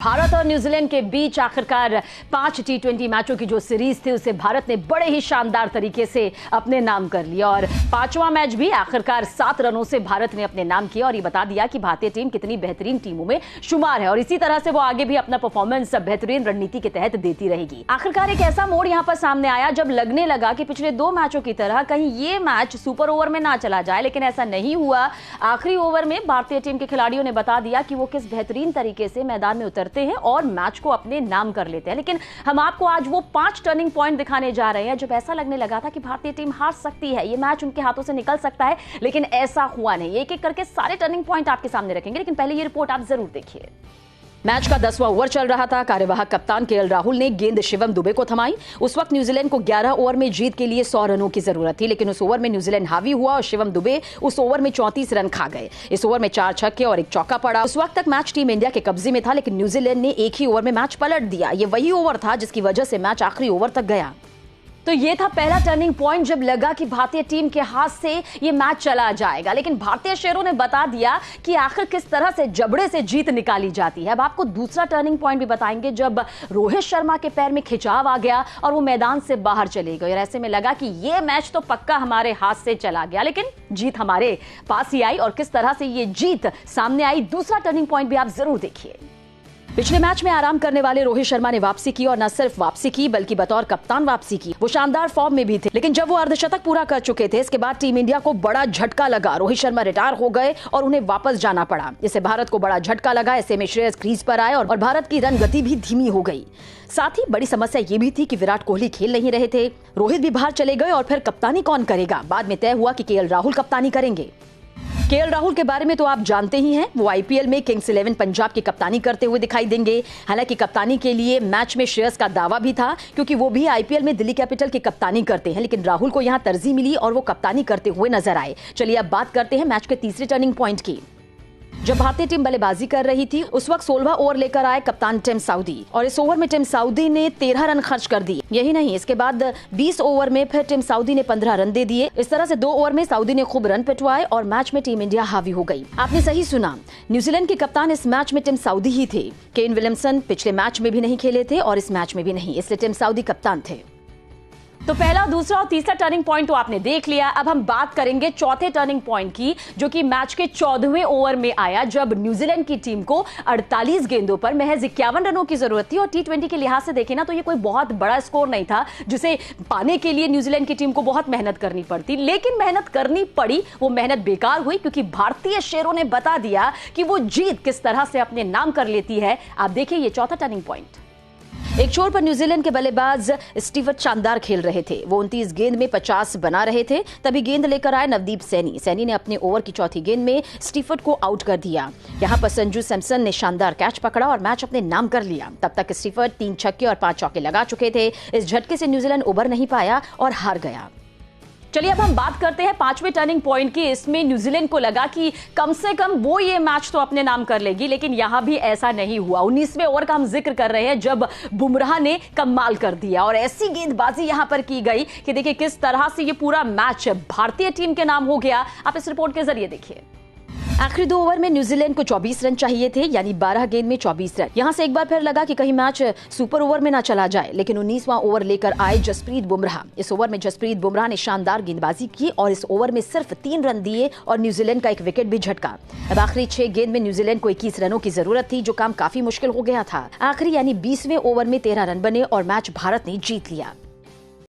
भारत और न्यूजीलैंड के बीच आखिरकार 5 T20 मैचों की जो सीरीज थी उसे भारत ने बड़े ही शानदार तरीके से अपने नाम कर लिया और पांचवा मैच भी आखिरकार 7 रनों से भारत ने अपने नाम किया और ये बता दिया कि भारतीय टीम कितनी बेहतरीन टीमों में शुमार है और इसी तरह से वो आगे भी अपना परफॉर्मेंस बेहतरीन रणनीति के तहत देती रहेगी। आखिरकार एक ऐसा मोड़ यहां पर सामने आया जब लगने लगा कि पिछले 2 मैचों की तरह कहीं ये मैच सुपर ओवर में ना चला जाए, लेकिन ऐसा नहीं हुआ। आखिरी ओवर में भारतीय टीम के खिलाड़ियों ने बता दिया कि वो किस बेहतरीन तरीके से मैदान में उतरते हैं और मैच को अपने नाम कर लेते हैं। लेकिन हम आपको आज वो 5 टर्निंग पॉइंट दिखाने जा रहे हैं जब ऐसा लगने लगा था कि भारतीय टीम हार सकती है, ये मैच उनके हाथों से निकल सकता है, लेकिन ऐसा हुआ नहीं। एक एक करके सारे टर्निंग पॉइंट आपके सामने रखेंगे, लेकिन पहले ये रिपोर्ट आप जरूर देखिए। मैच का 10वां ओवर चल रहा था। कार्यवाहक कप्तान केएल राहुल ने गेंद शिवम दुबे को थमाई। उस वक्त न्यूजीलैंड को 11 ओवर में जीत के लिए 100 रनों की जरूरत थी, लेकिन उस ओवर में न्यूजीलैंड हावी हुआ और शिवम दुबे उस ओवर में 34 रन खा गए। इस ओवर में 4 छक्के और 1 चौका पड़ा। उस वक्त तक मैच टीम इंडिया के कब्जे में था, लेकिन न्यूजीलैंड ने एक ही ओवर में मैच पलट दिया। ये वही ओवर था जिसकी वजह से मैच आखिरी ओवर तक गया। तो ये था पहला टर्निंग पॉइंट जब लगा कि भारतीय टीम के हाथ से ये मैच चला जाएगा, लेकिन भारतीय शेरों ने बता दिया कि आखिर किस तरह से जबड़े से जीत निकाली जाती है। अब आपको दूसरा टर्निंग पॉइंट भी बताएंगे जब रोहित शर्मा के पैर में खिंचाव आ गया और वो मैदान से बाहर चले गए और ऐसे में लगा कि ये मैच तो पक्का हमारे हाथ से चला गया, लेकिन जीत हमारे पास ही आई और किस तरह से ये जीत सामने आई, दूसरा टर्निंग पॉइंट भी आप जरूर देखिए। पिछले मैच में आराम करने वाले रोहित शर्मा ने वापसी की और न सिर्फ वापसी की बल्कि बतौर कप्तान वापसी की। वो शानदार फॉर्म में भी थे, लेकिन जब वो अर्धशतक पूरा कर चुके थे इसके बाद टीम इंडिया को बड़ा झटका लगा। रोहित शर्मा रिटायर हो गए और उन्हें वापस जाना पड़ा। इससे भारत को बड़ा झटका लगा। ऐसे में श्रेयस क्रीज पर आए और भारत की रन गति भी धीमी हो गई। साथ ही बड़ी समस्या ये भी थी कि विराट कोहली खेल नहीं रहे थे, रोहित भी बाहर चले गए और फिर कप्तानी कौन करेगा। बाद में तय हुआ कि केएल राहुल कप्तानी करेंगे। केएल राहुल के बारे में तो आप जानते ही हैं, वो आईपीएल में किंग्स 11 पंजाब की कप्तानी करते हुए दिखाई देंगे। हालांकि कप्तानी के लिए मैच में श्रेयस का दावा भी था क्योंकि वो भी आईपीएल में दिल्ली कैपिटल की कप्तानी करते हैं, लेकिन राहुल को यहां तरजीह मिली और वो कप्तानी करते हुए नजर आए। चलिए अब बात करते हैं मैच के तीसरे टर्निंग पॉइंट की। जब भारतीय टीम बल्लेबाजी कर रही थी उस वक्त 16वां ओवर लेकर आए कप्तान टिम साउदी और इस ओवर में टिम साउदी ने 13 रन खर्च कर दिए। यही नहीं, इसके बाद 20 ओवर में फिर टिम साउदी ने 15 रन दे दिए। इस तरह से 2 ओवर में साउदी ने खूब रन पिटवाए और मैच में टीम इंडिया हावी हो गई। आपने सही सुना, न्यूजीलैंड के कप्तान इस मैच में टिम साउदी ही थे। केन विलियमसन पिछले मैच में भी नहीं खेले थे और इस मैच में भी नहीं, इसलिए टिम साउदी कप्तान थे। तो पहला, दूसरा और तीसरा टर्निंग पॉइंट तो आपने देख लिया। अब हम बात करेंगे चौथे टर्निंग पॉइंट की, जो कि मैच के 14वें ओवर में आया जब न्यूजीलैंड की टीम को 48 गेंदों पर महज 51 रनों की जरूरत थी और T20 के लिहाज से देखें ना तो ये कोई बहुत बड़ा स्कोर नहीं था जिसे पाने के लिए न्यूजीलैंड की टीम को बहुत मेहनत करनी पड़ती, लेकिन मेहनत करनी पड़ी। वो मेहनत बेकार हुई क्योंकि भारतीय शेरों ने बता दिया कि वो जीत किस तरह से अपने नाम कर लेती है। आप देखिए ये चौथा टर्निंग पॉइंट। एक छोर पर न्यूजीलैंड के बल्लेबाज स्टीफर्ट शानदार खेल रहे थे। वो 29 गेंद में 50 बना रहे थे, तभी गेंद लेकर आए नवदीप सैनी। सैनी ने अपने ओवर की चौथी गेंद में स्टीफर्ट को आउट कर दिया। यहां पर संजू सैमसन ने शानदार कैच पकड़ा और मैच अपने नाम कर लिया। तब तक स्टीफर्ट 3 छक्के और 5 चौके लगा चुके थे। इस झटके से न्यूजीलैंड उबर नहीं पाया और हार गया। चलिए अब हम बात करते हैं 5वें टर्निंग पॉइंट की। इसमें न्यूजीलैंड को लगा कि कम से कम वो ये मैच तो अपने नाम कर लेगी, लेकिन यहां भी ऐसा नहीं हुआ। 19वें ओवर का हम जिक्र कर रहे हैं जब बुमराह ने कमाल कर दिया और ऐसी गेंदबाजी यहां पर की गई कि देखिए किस तरह से ये पूरा मैच भारतीय टीम के नाम हो गया। आप इस रिपोर्ट के जरिए देखिए। आखिरी 2 ओवर में न्यूजीलैंड को 24 रन चाहिए थे, यानी 12 गेंद में 24 रन। यहां से एक बार फिर लगा कि कहीं मैच सुपर ओवर में ना चला जाए, लेकिन 19वां ओवर लेकर आए जसप्रीत बुमराह। इस ओवर में जसप्रीत बुमराह ने शानदार गेंदबाजी की और इस ओवर में सिर्फ 3 रन दिए और न्यूजीलैंड का एक विकेट भी झटका। अब आखिरी 6 गेंद में न्यूजीलैंड को 21 रनों की जरूरत थी, जो काम काफी मुश्किल हो गया था। आखिरी यानी 20वें ओवर में 13 रन बने और मैच भारत ने जीत लिया।